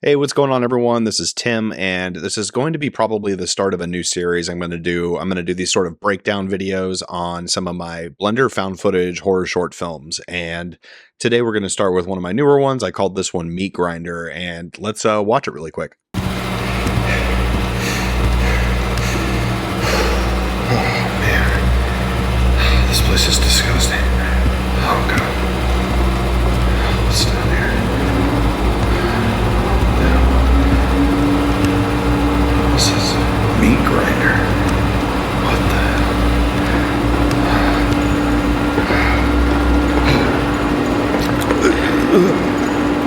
Hey, what's going on, everyone? This is Tim, and this is going to be probably the start of a new series I'm going to do. I'm going to do these sort of breakdown videos on some of my Blender found footage horror short films. And today we're going to start with one of my newer ones. I called this one Meat Grinder, and let's watch it really quick. Oh man, this place is disgusting. Oh god. What's down here? This is Meat Grinder. What the hell?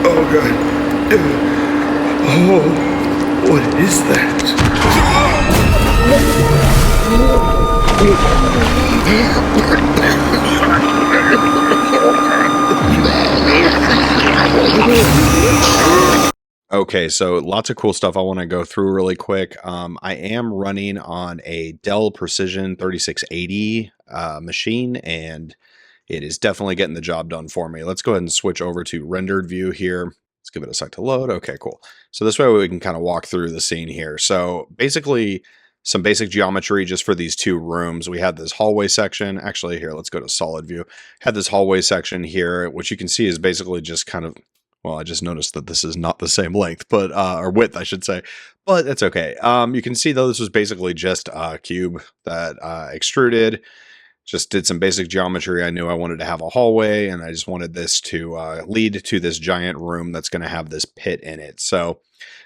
Oh god. Oh, what is that? Okay, so lots of cool stuff I want to go through really quick. I am running on a Dell Precision 3680 machine, and it is definitely getting the job done for me. Let's go ahead and switch over to rendered view here. Let's give it a sec to load. Okay, cool. So this way we can kind of walk through the scene here. So basically some basic geometry just for these two rooms. We had this hallway section. Actually, here, let's go to solid view. Had this hallway section here, which you can see is basically just kind of, well, I just noticed that this is not the same length, but, or width, I should say, but that's okay. You can see though, this was basically just a cube that extruded. Just did some basic geometry. I knew I wanted to have a hallway, and I just wanted this to lead to this giant room that's going to have this pit in it. So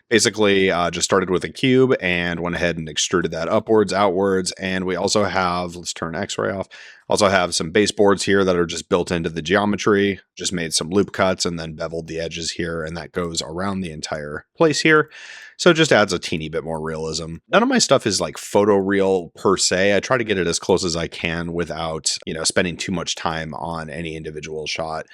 basically just started with a cube and went ahead and extruded that upwards, outwards. And we also have, let's turn X-ray off, also have some baseboards here that are just built into the geometry. Just made some loop cuts and then beveled the edges here, and that goes around the entire place here. So it just adds a teeny bit more realism. None of my stuff is like photoreal per se. I try to get it as close as I can without, spending too much time on any individual shot.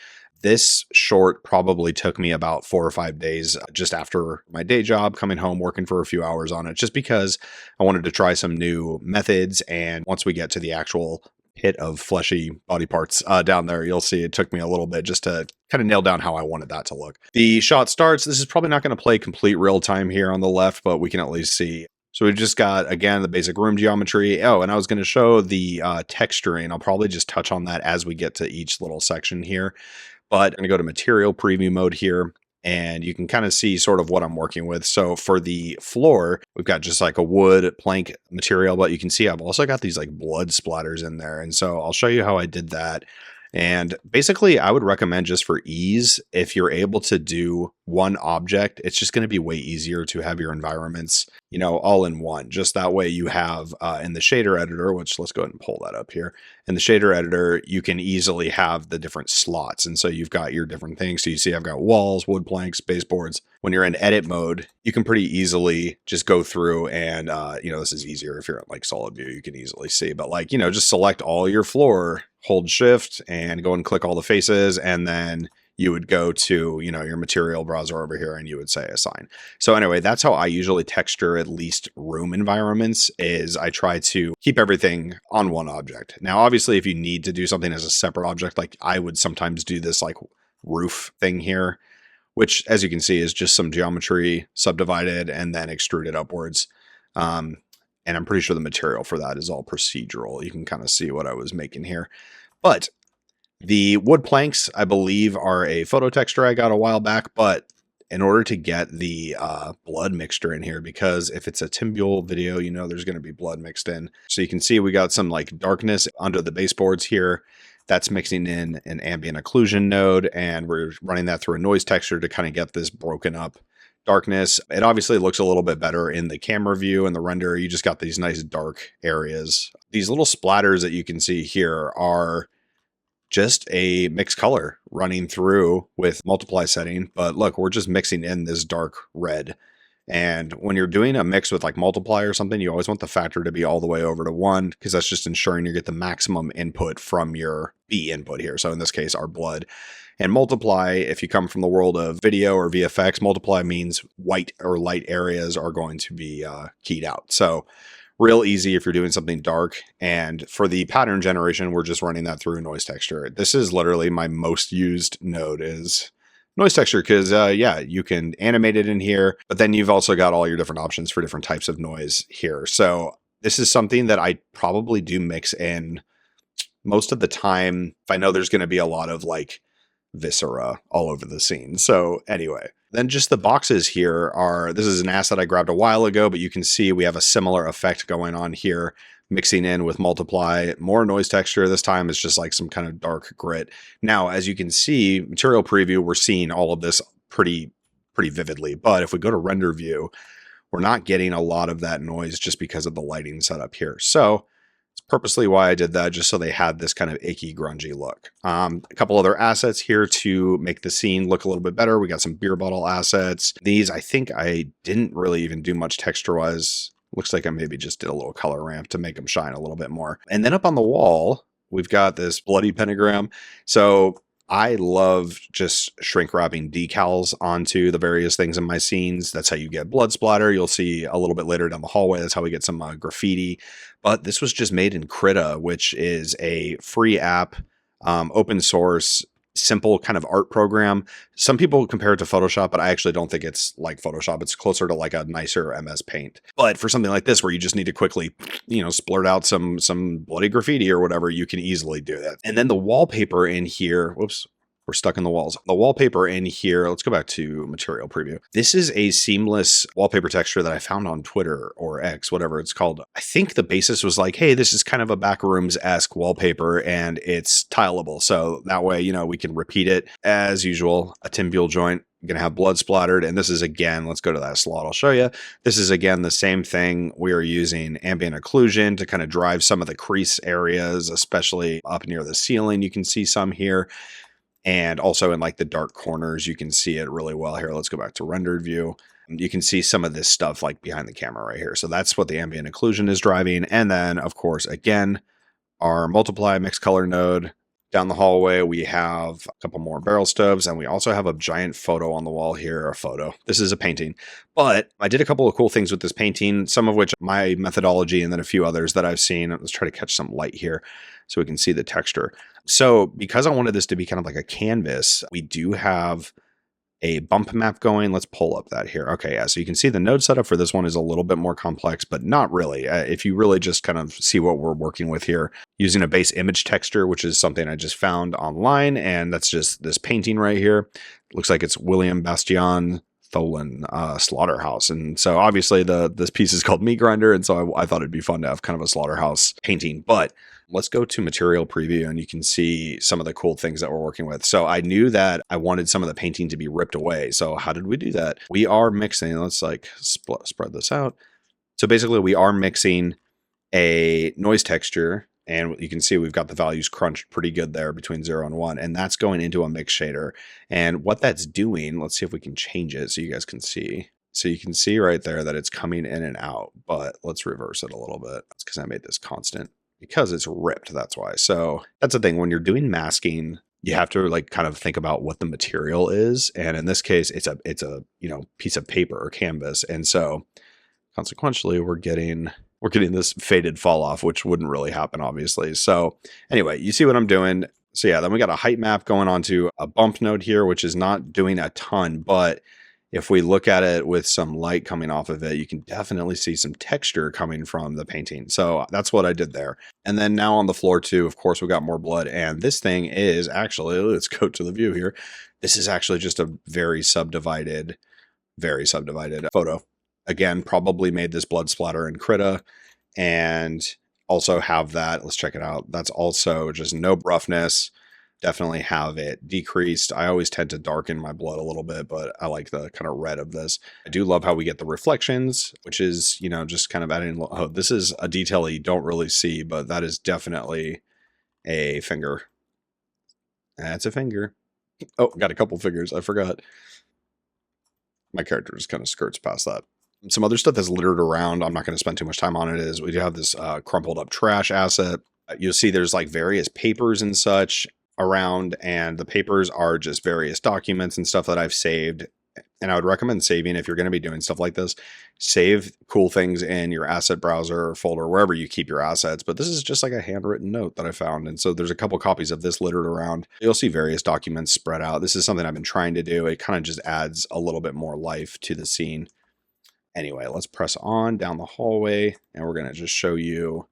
This short probably took me about 4 or 5 days just after my day job, coming home, working for a few hours on it, just because I wanted to try some new methods. And once we get to the actual pit of fleshy body parts down there, you'll see it took me a little bit just to kind of nail down how I wanted that to look. The shot starts. This is probably not going to play complete real time here on the left, but we can at least see. So we've just got, again, the basic room geometry. Oh, and I was going to show the texturing. I'll probably just touch on that as we get to each little section here. But I'm going to go to material preview mode here, and you can kind of see sort of what I'm working with. So for the floor, we've got just like a wood plank material, but you can see I've also got these like blood splatters in there. And so I'll show you how I did that. And basically, I would recommend, just for ease, if you're able to do one object, it's just going to be way easier to have your environments, all in one. Just that way you have in the shader editor, which let's go ahead and pull that up here. In the shader editor, you can easily have the different slots. And so you've got your different things. So you see I've got walls, wood planks, baseboards. When you're in edit mode, you can pretty easily just go through and, this is easier if you're at like solid view, you can easily see, but like, just select all your floor, hold shift and go and click all the faces. And then you would go to, your material browser over here and you would say assign. So anyway, that's how I usually texture at least room environments, is I try to keep everything on one object. Now, obviously, if you need to do something as a separate object, like I would sometimes do this like roof thing here, which as you can see is just some geometry subdivided and then extruded upwards. And I'm pretty sure the material for that is all procedural. You can kind of see what I was making here. But the wood planks, I believe, are a photo texture I got a while back. But in order to get the blood mixture in here, because if it's a Tim Buell video, there's going to be blood mixed in. So you can see we got some like darkness under the baseboards here. That's mixing in an ambient occlusion node, and we're running that through a noise texture to kind of get this broken up darkness. It obviously looks a little bit better in the camera view and the render. You just got these nice dark areas. These little splatters that you can see here are just a mixed color running through with multiply setting. But look, we're just mixing in this dark red. And when you're doing a mix with like multiply or something, you always want the factor to be all the way over to 1, because that's just ensuring you get the maximum input from your B input here. So in this case, our blood. And multiply, if you come from the world of video or VFX, multiply means white or light areas are going to be keyed out. So real easy if you're doing something dark. And for the pattern generation, we're just running that through noise texture. This is literally my most used node, is noise texture because, yeah, you can animate it in here, but then you've also got all your different options for different types of noise here. So this is something that I probably do mix in most of the time if I know there's going to be a lot of like viscera all over the scene. So anyway, then just the boxes here are, this is an asset I grabbed a while ago, but you can see we have a similar effect going on here, mixing in with multiply, more noise texture. This time it's just like some kind of dark grit. Now, as you can see, material preview, we're seeing all of this pretty vividly. But if we go to render view, we're not getting a lot of that noise just because of the lighting setup here. So it's purposely why I did that, just so they had this kind of icky, grungy look. A couple other assets here to make the scene look a little bit better. We got some beer bottle assets. These, I think I didn't really even do much texture-wise. Looks like I maybe just did a little color ramp to make them shine a little bit more. And then up on the wall, we've got this bloody pentagram. So I love just shrink wrapping decals onto the various things in my scenes. That's how you get blood splatter. You'll see a little bit later down the hallway. That's how we get some graffiti. But this was just made in Krita, which is a free app, open source, simple kind of art program. Some people compare it to Photoshop, but I actually don't think it's like Photoshop. It's closer to like a nicer MS Paint. But for something like this, where you just need to quickly, splurt out some bloody graffiti or whatever, you can easily do that. And then the wallpaper in here, whoops, we're stuck in the walls. The wallpaper in here, let's go back to material preview. This is a seamless wallpaper texture that I found on Twitter or X, whatever it's called. I think the basis was like, hey, this is kind of a Backrooms-esque wallpaper and it's tileable. So that way, we can repeat it as usual. A timbule joint, going to have blood splattered. And this is, again, let's go to that slot. I'll show you. This is, again, the same thing. We are using ambient occlusion to kind of drive some of the crease areas, especially up near the ceiling. You can see some here. And also in like the dark corners, you can see it really well here. Let's go back to rendered view. You can see some of this stuff like behind the camera right here. So that's what the ambient occlusion is driving. And then, of course, again, our multiply mixed color node. Down the hallway, we have a couple more barrel stoves, and we also have a giant photo on the wall here. A photo. This is a painting. But I did a couple of cool things with this painting, some of which my methodology and then a few others that I've seen. Let's try to catch some light here so we can see the texture. So because I wanted this to be kind of like a canvas, we do have a bump map going. Let's pull up that here. Okay, yeah, so you can see the node setup for this one is a little bit more complex, but not really. If you really just kind of see what we're working with here, using a base image texture, which is something I just found online, and that's just this painting right here. Looks like it's William Bastian Tholen slaughterhouse. And so obviously this piece is called Meat Grinder, and so I thought it'd be fun to have kind of a slaughterhouse painting. But let's go to material preview and you can see some of the cool things that we're working with. So I knew that I wanted some of the painting to be ripped away. So how did we do that? We are mixing, let's like spread this out. So basically we are mixing a noise texture, and you can see we've got the values crunched pretty good there between 0 and 1, and that's going into a mix shader. And what that's doing, let's see if we can change it so you guys can see. So you can see right there that it's coming in and out, but let's reverse it a little bit. That's because I made this constant. Because it's ripped, that's why. So that's the thing. When you're doing masking, you have to like kind of think about what the material is. And in this case, it's a piece of paper or canvas. And so consequentially, we're getting this faded fall off, which wouldn't really happen, obviously. So anyway, you see what I'm doing. So yeah, then we got a height map going on to a bump node here, which is not doing a ton, but if we look at it with some light coming off of it, you can definitely see some texture coming from the painting. So that's what I did there. And then now on the floor too, of course, we got more blood. And this thing is actually, let's go to the view here. This is actually just a very subdivided photo. Again, probably made this blood splatter in Krita, and also have that. Let's check it out. That's also just no roughness. Definitely have it decreased. I always tend to darken my blood a little bit, but I like the kind of red of this. I do love how we get the reflections, which is, just kind of adding, oh, this is a detail you don't really see, but that is definitely a finger. That's a finger. Oh, got a couple fingers. I forgot. My character just kind of skirts past that. Some other stuff that's littered around, I'm not going to spend too much time on it, is we do have this crumpled up trash asset. You'll see there's like various papers and such around, and the papers are just various documents and stuff that I've saved And I would recommend saving if you're going to be doing stuff like this. Save cool things in your asset browser or folder, wherever you keep your assets. But this is just like a handwritten note that I found. And so there's a couple copies of this littered around. You'll see various documents spread out. This is something I've been trying to do. It kind of just adds a little bit more life to the scene. Anyway, let's press on down the hallway, and we're going to just show you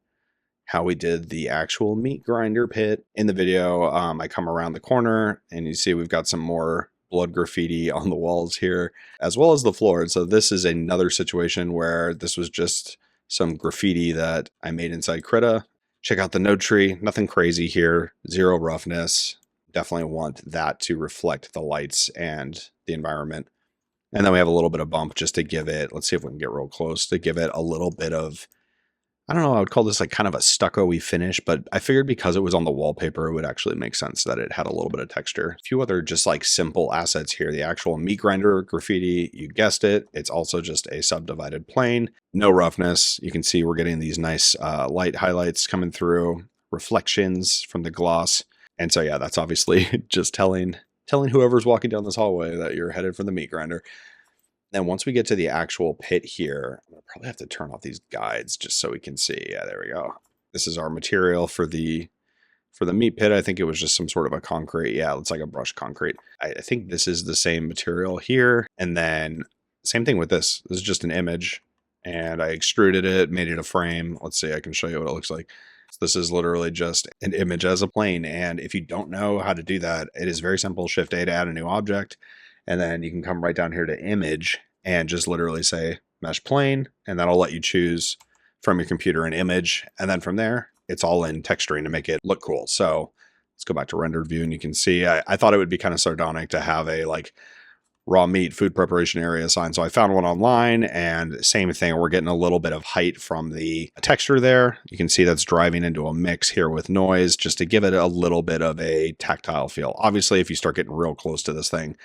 how we did the actual meat grinder pit. In the video, I come around the corner, and you see we've got some more blood graffiti on the walls here, as well as the floor. And so this is another situation where this was just some graffiti that I made inside Krita. Check out the node tree. Nothing crazy here. Zero roughness. Definitely want that to reflect the lights and the environment. And then we have a little bit of bump just to give it, let's see if we can get real close, to give it a little bit of, I don't know, I would call this like kind of a stucco-y finish, but I figured because it was on the wallpaper, it would actually make sense that it had a little bit of texture. A few other just like simple assets here. The actual meat grinder graffiti, you guessed it. It's also just a subdivided plane. No roughness. You can see we're getting these nice light highlights coming through, reflections from the gloss. And so, yeah, that's obviously just telling whoever's walking down this hallway that you're headed for the meat grinder. Then once we get to the actual pit here, I'm gonna probably have to turn off these guides just so we can see. Yeah, there we go. This is our material for the meat pit. I think it was just some sort of a concrete. Yeah, it's like a brushed concrete. I think this is the same material here. And then same thing with this. This is just an image, and I extruded it, made it a frame. Let's see, I can show you what it looks like. This is literally just an image as a plane. And if you don't know how to do that, it is very simple. Shift A to add a new object. And then you can come right down here to image and just literally say mesh plane. And that'll let you choose from your computer an image. And then from there, it's all in texturing to make it look cool. So let's go back to rendered view, and you can see, I thought it would be kind of sardonic to have a like raw meat food preparation area sign. So I found one online, and same thing. We're getting a little bit of height from the texture there. You can see that's driving into a mix here with noise just to give it a little bit of a tactile feel. Obviously, if you start getting real close to this thing,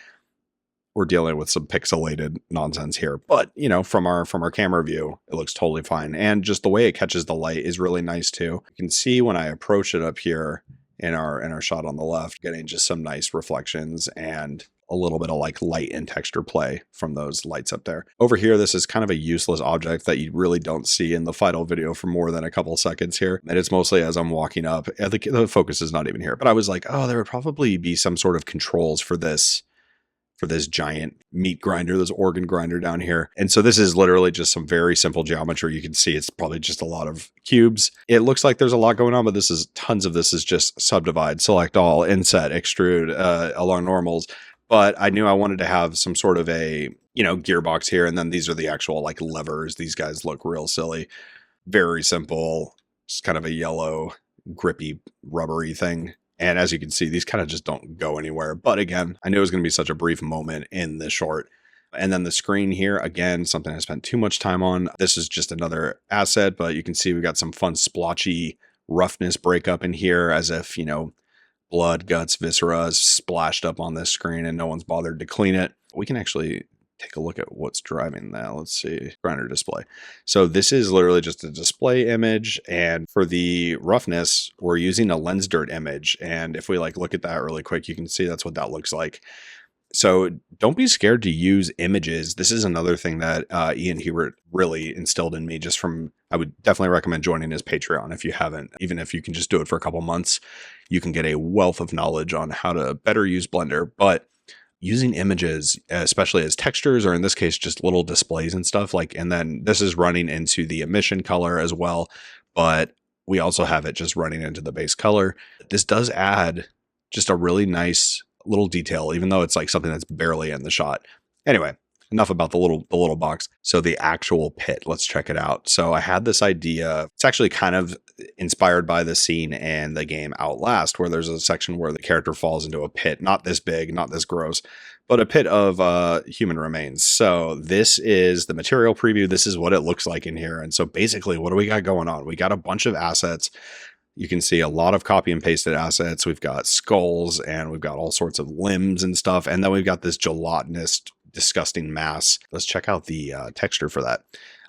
we're dealing with some pixelated nonsense here. But, you know, from our camera view, it looks totally fine. And just the way it catches the light is really nice too. You can see when I approach it up here in our shot on the left, getting just some nice reflections and a little bit of like light and texture play from those lights up there. Over here, this is kind of a useless object that you really don't see in the final video for more than a couple seconds here. And it's mostly as I'm walking up. The focus is not even here. But I was like, oh, there would probably be some sort of controls for this giant meat grinder, this organ grinder down here. And so this is literally just some very simple geometry. You can see it's probably just a lot of cubes. It looks like there's a lot going on, but tons of this is just subdivide, select all, inset, extrude, along normals. But I knew I wanted to have some sort of a, gearbox here. And then these are the actual like levers. These guys look real silly. Very simple, just kind of a yellow, grippy, rubbery thing. And as you can see, these kind of just don't go anywhere. But again, I knew it was going to be such a brief moment in the short. And then the screen here, again, something I spent too much time on. This is just another asset, but you can see we've got some fun splotchy roughness breakup in here, as if, blood, guts, viscera is splashed up on this screen and no one's bothered to clean it. We can actually take a look at what's driving that. Let's see, grinder display. So this is literally just a display image. And for the roughness, we're using a lens dirt image. And if we look at that really quick, you can see that's what that looks like. So don't be scared to use images. This is another thing that Ian Hubert really instilled in me I would definitely recommend joining his Patreon if you haven't. Even if you can just do it for a couple months, you can get a wealth of knowledge on how to better use Blender. But using images, especially as textures, or in this case, just little displays and stuff and then this is running into the emission color as well, but we also have it just running into the base color. This does add just a really nice little detail, even though it's something that's barely in the shot. Anyway, enough about the little box. So the actual pit, let's check it out. So I had this idea. It's actually kind of inspired by the scene in the game Outlast, where there's a section where the character falls into a pit, not this big, not this gross, but a pit of human remains. So this is the material preview. This is what it looks like in here. And so basically, what do we got going on? We got a bunch of assets. You can see a lot of copy and pasted assets. We've got skulls and we've got all sorts of limbs and stuff. And then we've got this gelatinous, disgusting mass. Let's check out the texture for that.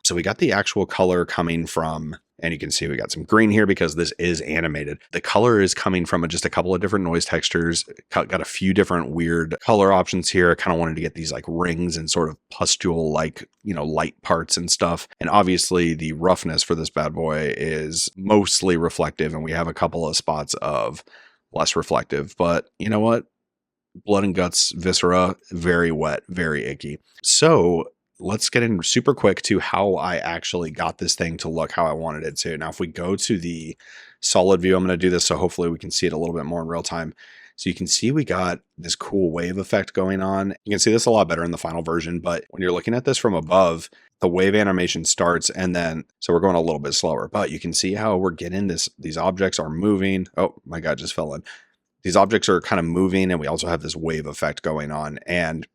So we got the actual color coming from, and you can see we got some green here because this is animated. The color is coming from just a couple of different noise textures. Got a few different weird color options here. I kind of wanted to get these like rings and sort of pustule like, light parts and stuff. And obviously the roughness for this bad boy is mostly reflective, and we have a couple of spots of less reflective. But you know what? Blood and guts, viscera, very wet, very icky. So let's get in super quick to how I actually got this thing to look how I wanted it to. Now, if we go to the solid view, I'm going to do this so hopefully we can see it a little bit more in real time. So you can see we got this cool wave effect going on. You can see this a lot better in the final version, but when you're looking at this from above, the wave animation starts, and then, so we're going a little bit slower, but you can see how we're getting this. These objects are moving. Oh, my God, just fell in. These objects are kind of moving, and we also have this wave effect going on. And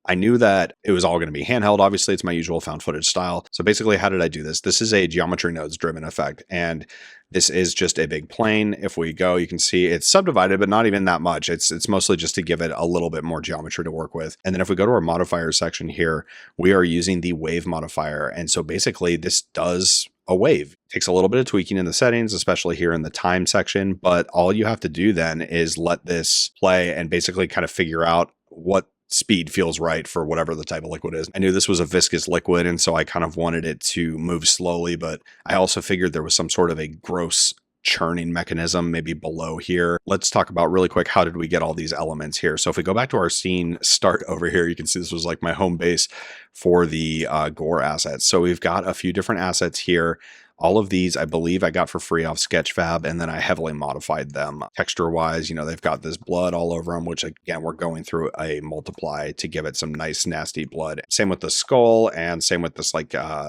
I knew that it was all going to be handheld. Obviously, it's my usual found footage style. So basically, how did I do this? This is a geometry nodes driven effect, and this is just a big plane. If we go, you can see it's subdivided, but not even that much. It's mostly just to give it a little bit more geometry to work with. And then if we go to our modifiers section here, we are using the wave modifier. And so basically, this does a wave. It takes a little bit of tweaking in the settings, especially here in the time section. But all you have to do then is let this play and basically kind of figure out what speed feels right for whatever the type of liquid is. I knew this was a viscous liquid, and so I kind of wanted it to move slowly, but I also figured there was some sort of a gross churning mechanism maybe below here. Let's talk about really quick, how did we get all these elements here? So if we go back to our scene start over here, you can see this was like my home base for the gore assets. So we've got a few different assets here. All of these, I believe I got for free off Sketchfab, and then I heavily modified them texture-wise. They've got this blood all over them, which again, we're going through a multiply to give it some nice, nasty blood. Same with the skull, and same with this, I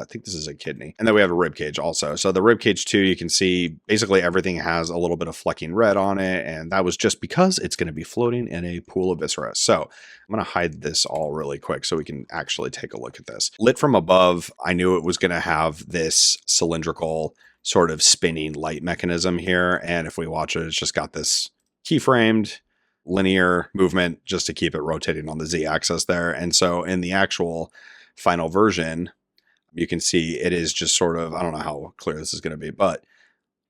think this is a kidney. And then we have a rib cage also. So the rib cage too, you can see basically everything has a little bit of flecking red on it, and that was just because it's going to be floating in a pool of viscera. So I'm going to hide this all really quick so we can actually take a look at this. Lit from above, I knew it was going to have this cylindrical sort of spinning light mechanism here. And if we watch it, it's just got this keyframed linear movement just to keep it rotating on the Z-axis there. And so in the actual final version, you can see it is just sort of, I don't know how clear this is going to be, but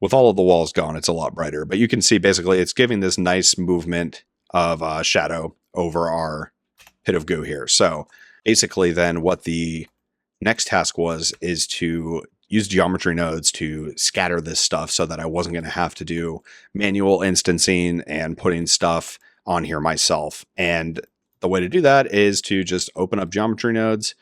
with all of the walls gone, it's a lot brighter. But you can see basically it's giving this nice movement of shadow over our pit of goo here. So basically then what the next task is to use geometry nodes to scatter this stuff so that I wasn't going to have to do manual instancing and putting stuff on here myself. And the way to do that is to just open up geometry nodes,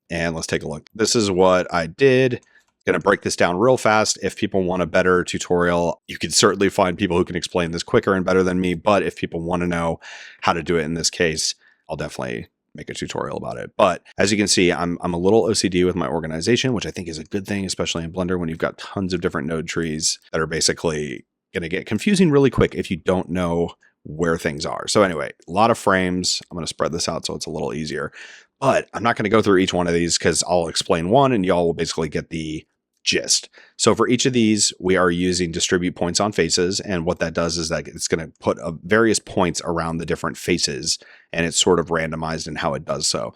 and let's take a look. This is what I did. Going to break this down real fast. If people want a better tutorial, you can certainly find people who can explain this quicker and better than me. But if people want to know how to do it in this case, I'll definitely make a tutorial about it. But as you can see, I'm a little OCD with my organization, which I think is a good thing, especially in Blender when you've got tons of different node trees that are basically going to get confusing really quick if you don't know where things are. So anyway, a lot of frames. I'm going to spread this out so it's a little easier, but I'm not going to go through each one of these because I'll explain one and y'all will basically get the gist. So for each of these, we are using distribute points on faces. And what that does is that it's going to put various points around the different faces, and it's sort of randomized in how it does so.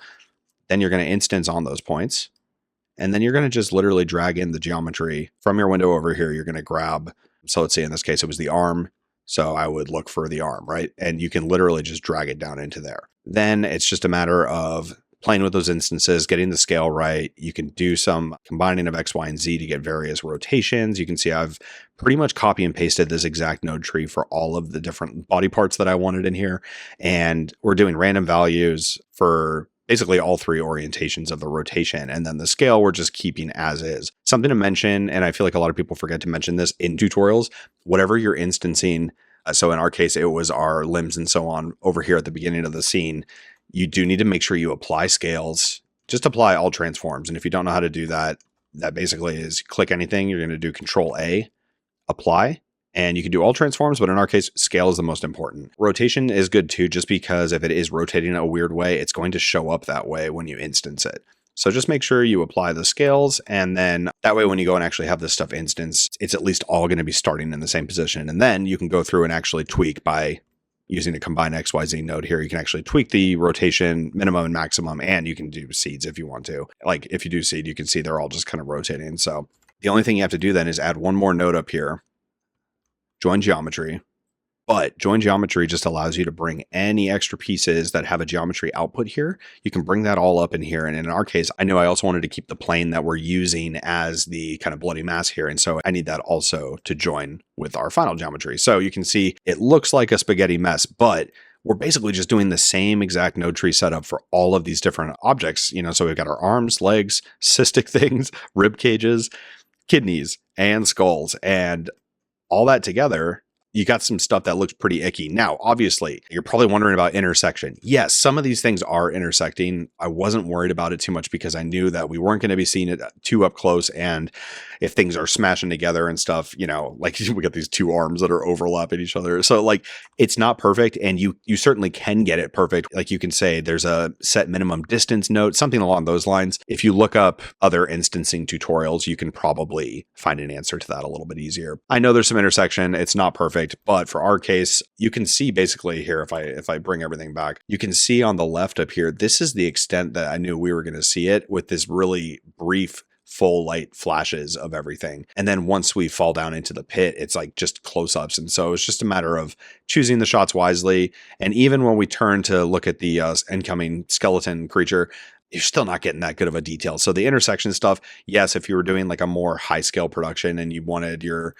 Then you're going to instance on those points. And then you're going to just literally drag in the geometry from your window over here. You're going to grab, so let's say in this case, it was the arm. So I would look for the arm, right? And you can literally just drag it down into there. Then it's just a matter of playing with those instances, getting the scale right. You can do some combining of X, Y, and Z to get various rotations. You can see I've pretty much copy and pasted this exact node tree for all of the different body parts that I wanted in here. And we're doing random values for basically all three orientations of the rotation. And then the scale, we're just keeping as is. Something to mention, and I feel like a lot of people forget to mention this in tutorials, whatever you're instancing, so in our case, it was our limbs and so on over here at the beginning of the scene, you do need to make sure you apply scales. Just apply all transforms. And if you don't know how to do that, that basically is click anything. You're going to do Control A, apply, and you can do all transforms. But in our case, scale is the most important. Rotation is good too, just because if it is rotating a weird way, it's going to show up that way when you instance it. So just make sure you apply the scales, and then that way when you go and actually have this stuff instanced, it's at least all going to be starting in the same position. And then you can go through and actually tweak by using a combine XYZ node here, you can actually tweak the rotation minimum and maximum, and you can do seeds if you want to. Like if you do seed, you can see they're all just kind of rotating. So the only thing you have to do then is add one more node up here, join geometry. But join geometry just allows you to bring any extra pieces that have a geometry output here. You can bring that all up in here. And in our case, I know I also wanted to keep the plane that we're using as the kind of bloody mass here. And so I need that also to join with our final geometry. So you can see it looks like a spaghetti mess, but we're basically just doing the same exact node tree setup for all of these different objects. So we've got our arms, legs, cystic things, rib cages, kidneys, and skulls, and all that together. You got some stuff that looks pretty icky. Now, obviously, you're probably wondering about intersection. Yes, some of these things are intersecting. I wasn't worried about it too much because I knew that we weren't going to be seeing it too up close. And if things are smashing together and stuff, like we got these two arms that are overlapping each other. So like it's not perfect, and you certainly can get it perfect. Like you can say there's a set minimum distance note, something along those lines. If you look up other instancing tutorials, you can probably find an answer to that a little bit easier. I know there's some intersection. It's not perfect. But for our case, you can see basically here, if I bring everything back, you can see on the left up here, this is the extent that I knew we were going to see it, with this really brief full light flashes of everything. And then once we fall down into the pit, it's like just close-ups. And so it's just a matter of choosing the shots wisely. And even when we turn to look at the incoming skeleton creature, you're still not getting that good of a detail. So the intersection stuff, yes, if you were doing like a more high scale production and you wanted your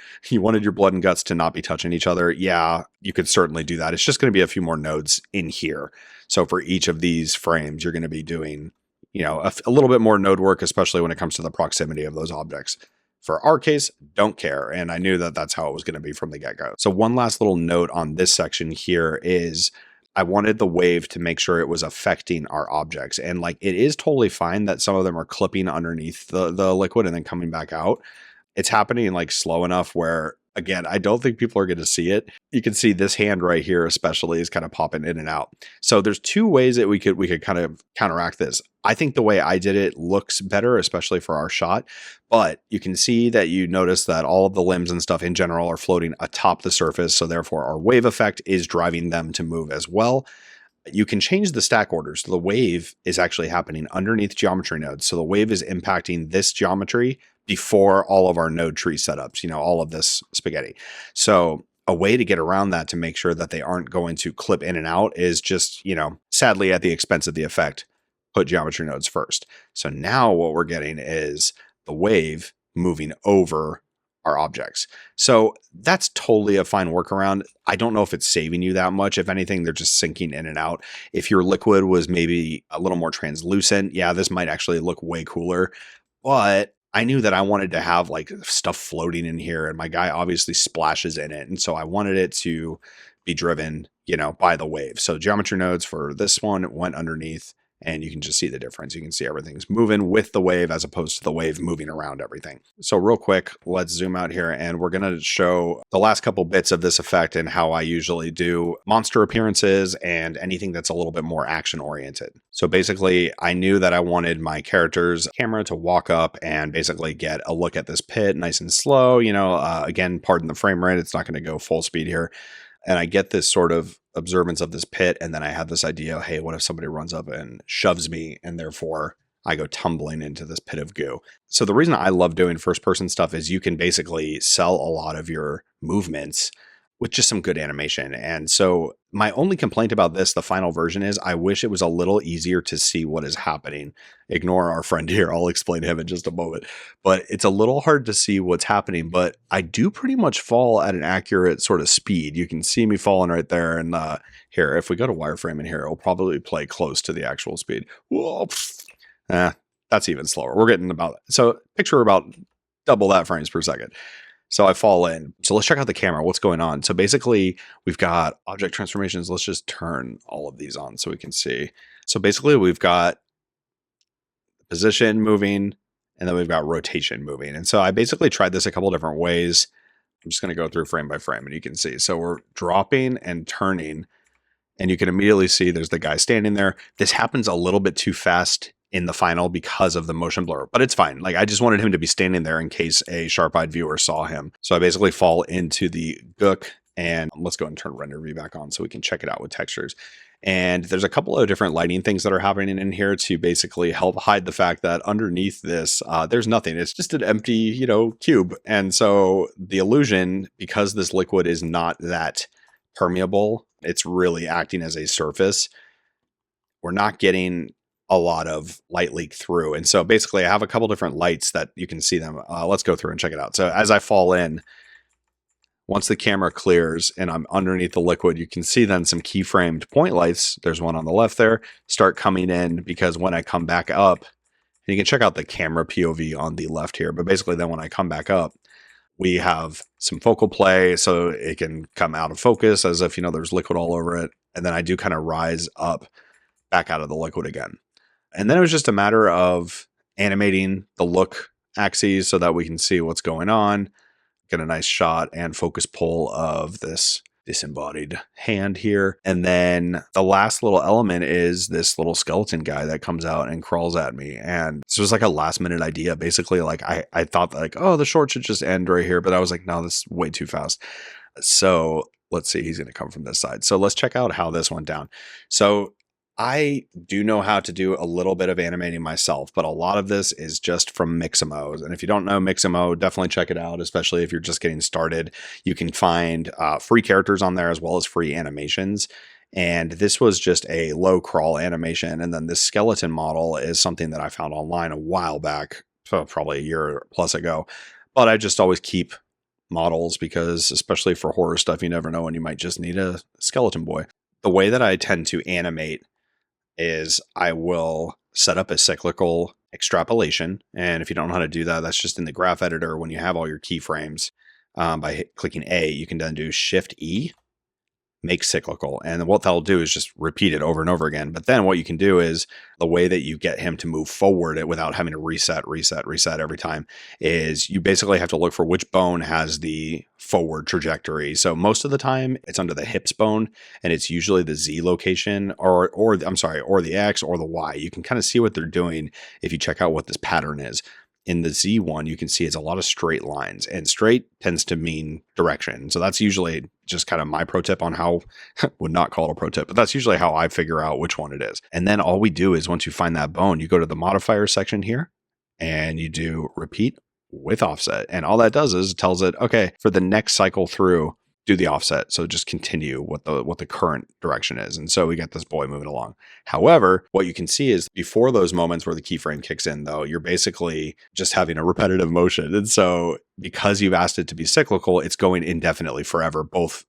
blood and guts to not be touching each other, yeah, you could certainly do that. It's just going to be a few more nodes in here. So for each of these frames, you're going to be doing, a little bit more node work, especially when it comes to the proximity of those objects. For our case, don't care. And I knew that that's how it was going to be from the get-go. So one last little note on this section here is I wanted the wave to make sure it was affecting our objects. And like, it is totally fine that some of them are clipping underneath the liquid and then coming back out. It's happening like slow enough where, again, I don't think people are going to see it. You can see this hand right here, especially, is kind of popping in and out. So there's two ways that we could kind of counteract this. I think the way I did it looks better, especially for our shot. But you can see that you notice that all of the limbs and stuff in general are floating atop the surface. So therefore our wave effect is driving them to move as well. You can change the stack order. So the wave is actually happening underneath geometry nodes. So the wave is impacting this geometry before all of our node tree setups, all of this spaghetti. So a way to get around that to make sure that they aren't going to clip in and out is just, sadly at the expense of the effect, put geometry nodes first. So now what we're getting is the wave moving over our objects. So that's totally a fine workaround. I don't know if it's saving you that much. If anything, they're just sinking in and out. If your liquid was maybe a little more translucent, yeah, this might actually look way cooler. But I knew that I wanted to have like stuff floating in here, and my guy obviously splashes in it. And so I wanted it to be driven, by the wave. So geometry nodes for this one, it went underneath. And you can just see the difference. You can see everything's moving with the wave as opposed to the wave moving around everything. So real quick, let's zoom out here and we're going to show the last couple bits of this effect and how I usually do monster appearances and anything that's a little bit more action oriented. So basically, I knew that I wanted my character's camera to walk up and basically get a look at this pit nice and slow. Again, pardon the frame rate. It's not going to go full speed here. And I get this sort of observance of this pit, and then I have this idea, hey, what if somebody runs up and shoves me, and therefore I go tumbling into this pit of goo. So the reason I love doing first person stuff is you can basically sell a lot of your movements with just some good animation. And so my only complaint about this, the final version, is I wish it was a little easier to see what is happening. Ignore our friend here. I'll explain to him in just a moment. But it's a little hard to see what's happening, but I do pretty much fall at an accurate sort of speed. You can see me falling right there. And here, if we go to wireframe in here, it'll probably play close to the actual speed. Whoa, that's even slower. We're getting so picture about double that frames per second. So I fall in. So let's check out the camera. What's going on? So basically, we've got object transformations. Let's just turn all of these on so we can see. So basically, we've got position moving, and then we've got rotation moving. And so I basically tried this a couple different ways. I'm just going to go through frame by frame, and you can see. So we're dropping and turning, and you can immediately see there's the guy standing there. This happens a little bit too fast in the final because of the motion blur, but it's fine. Like I just wanted him to be standing there in case a sharp-eyed viewer saw him. So I basically fall into the gook And let's go ahead and turn render view back on so we can check it out with textures. And there's a couple of different lighting things that are happening in here to basically help hide the fact that underneath this, there's nothing. It's just an empty, cube. And so the illusion, because this liquid is not that permeable, it's really acting as a surface. We're not getting a lot of light leak through. And so basically I have a couple different lights that you can see them. Let's go through and check it out. So as I fall in, once the camera clears and I'm underneath the liquid, you can see then some keyframed point lights. There's one on the left there, start coming in, because when I come back up, and you can check out the camera POV on the left here, but basically then when I come back up, we have some focal play, so it can come out of focus as if, there's liquid all over it. And then I do kind of rise up back out of the liquid again. And then it was just a matter of animating the look axes so that we can see what's going on. Get a nice shot and focus pull of this disembodied hand here. And then the last little element is this little skeleton guy that comes out and crawls at me. And this was like a last minute idea. Basically, like I thought like, oh, the short should just end right here. But I was like, no, this is way too fast. So let's see, he's going to come from this side. So let's check out how this went down. So I do know how to do a little bit of animating myself, but a lot of this is just from Mixamo. And if you don't know Mixamo, definitely check it out, especially if you're just getting started. You can find free characters on there as well as free animations. And this was just a low crawl animation. And then this skeleton model is something that I found online a while back, probably a year plus ago. But I just always keep models because, especially for horror stuff, you never know when you might just need a skeleton boy. The way that I tend to animate is I will set up a cyclical extrapolation. And if you don't know how to do that, that's just in the graph editor. When you have all your keyframes, by clicking A, you can then do Shift E, make cyclical. And what that'll do is just repeat it over and over again. But then what you can do is the way that you get him to move forward without having to reset every time is you basically have to look for which bone has the forward trajectory. So most of the time it's under the hips bone, and it's usually the Z location or the X or the Y. You can kind of see what they're doing if you check out what this pattern is. In the Z one, you can see it's a lot of straight lines, and straight tends to mean direction. So that's usually just kind of my pro tip on how, would not call it a pro tip, but that's usually how I figure out which one it is. And then all we do is once you find that bone, you go to the modifier section here and you do repeat with offset. And all that does is it tells it, okay, for the next cycle through, do the offset. So just continue what the current direction is. And so we get this boy moving along. However, what you can see is before those moments where the keyframe kicks in, though, you're basically just having a repetitive motion. And so because you've asked it to be cyclical, it's going indefinitely forever, both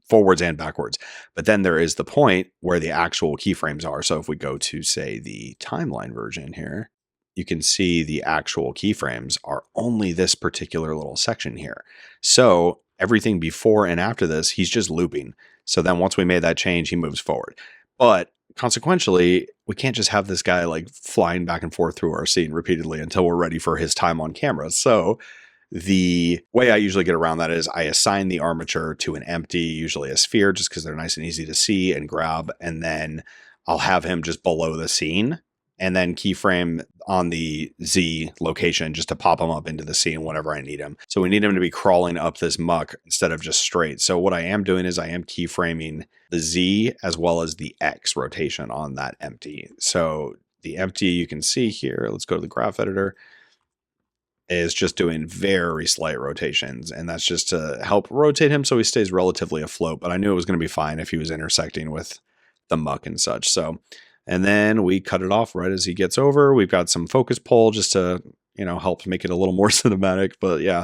forwards and backwards. But then there is the point where the actual keyframes are. So if we go to, say, the timeline version here, you can see the actual keyframes are only this particular little section here. So everything before and after this, he's just looping. So then once we made that change, he moves forward. But consequentially, we can't just have this guy like flying back and forth through our scene repeatedly until we're ready for his time on camera. So the way I usually get around that is I assign the armature to an empty, usually a sphere, just because they're nice and easy to see and grab. And then I'll have him just below the scene, and then keyframe on the Z location just to pop him up into the scene whenever I need him. So we need him to be crawling up this muck instead of just straight. So what I am doing is I am keyframing the Z as well as the X rotation on that empty. So the empty you can see here, let's go to the graph editor, is just doing very slight rotations. And that's just to help rotate him so he stays relatively afloat. But I knew it was going to be fine if he was intersecting with the muck and such. So and then we cut it off right as he gets over. We've got some focus pull just to, help make it a little more cinematic. But yeah,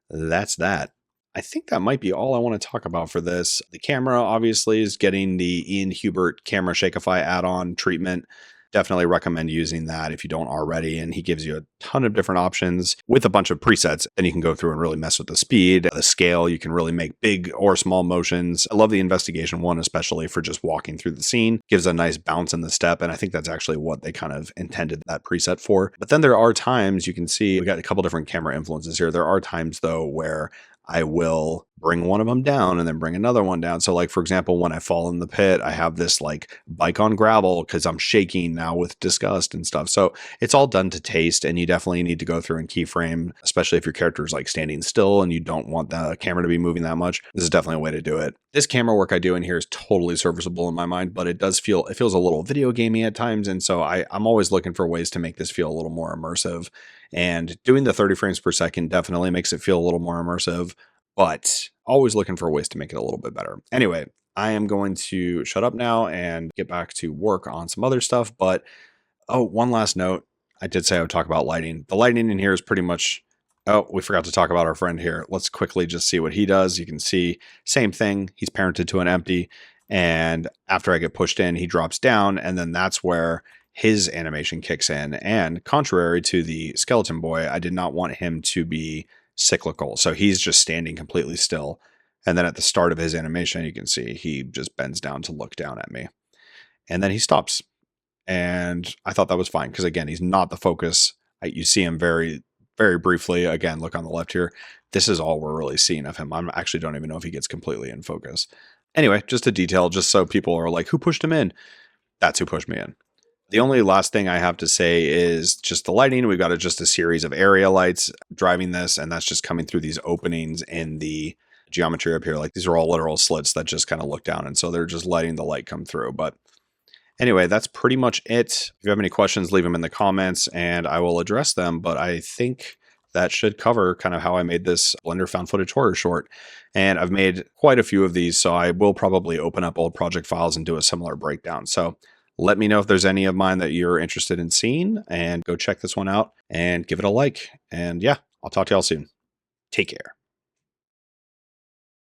that's that. I think that might be all I want to talk about for this. The camera obviously is getting the Ian Hubert Camera Shakeify add-on treatment. Definitely recommend using that if you don't already. And he gives you a ton of different options with a bunch of presets. And you can go through and really mess with the speed, the scale. You can really make big or small motions. I love the investigation one, especially for just walking through the scene. Gives a nice bounce in the step. And I think that's actually what they kind of intended that preset for. But then there are times you can see, we got a couple different camera influences here. There are times though where I will bring one of them down and then bring another one down. So like, for example, when I fall in the pit, I have this like bike on gravel because I'm shaking now with disgust and stuff. So it's all done to taste, and you definitely need to go through and keyframe, especially if your character is like standing still and you don't want the camera to be moving that much. This is definitely a way to do it. This camera work I do in here is totally serviceable in my mind, but it feels a little video gamey at times. And so I'm always looking for ways to make this feel a little more immersive, and doing the 30 frames per second definitely makes it feel a little more immersive, but always looking for ways to make it a little bit better. Anyway, I am going to shut up now and get back to work on some other stuff. But oh, one last note. I did say I would talk about lighting. The lighting in here is pretty much, oh, we forgot to talk about our friend here. Let's quickly just see what he does. You can see same thing. He's parented to an empty. And after I get pushed in, he drops down. And then that's where his animation kicks in. And contrary to the skeleton boy, I did not want him to be cyclical. So he's just standing completely still. And then at the start of his animation, you can see he just bends down to look down at me. And then he stops. And I thought that was fine because, again, he's not the focus. You see him very, very briefly. Again, look on the left here. This is all we're really seeing of him. I actually don't even know if he gets completely in focus. Anyway, just a detail, just so people are like, who pushed him in? That's who pushed me in. The only last thing I have to say is just the lighting. We've got just a series of area lights driving this, and that's just coming through these openings in the geometry up here. Like these are all literal slits that just kind of look down, and so they're just letting the light come through. But anyway, that's pretty much it. If you have any questions, leave them in the comments and I will address them. But I think that should cover kind of how I made this Blender found footage horror short. And I've made quite a few of these, so I will probably open up old project files and do a similar breakdown. So let me know if there's any of mine that you're interested in seeing, and go check this one out and give it a like. And yeah, I'll talk to y'all soon. Take care.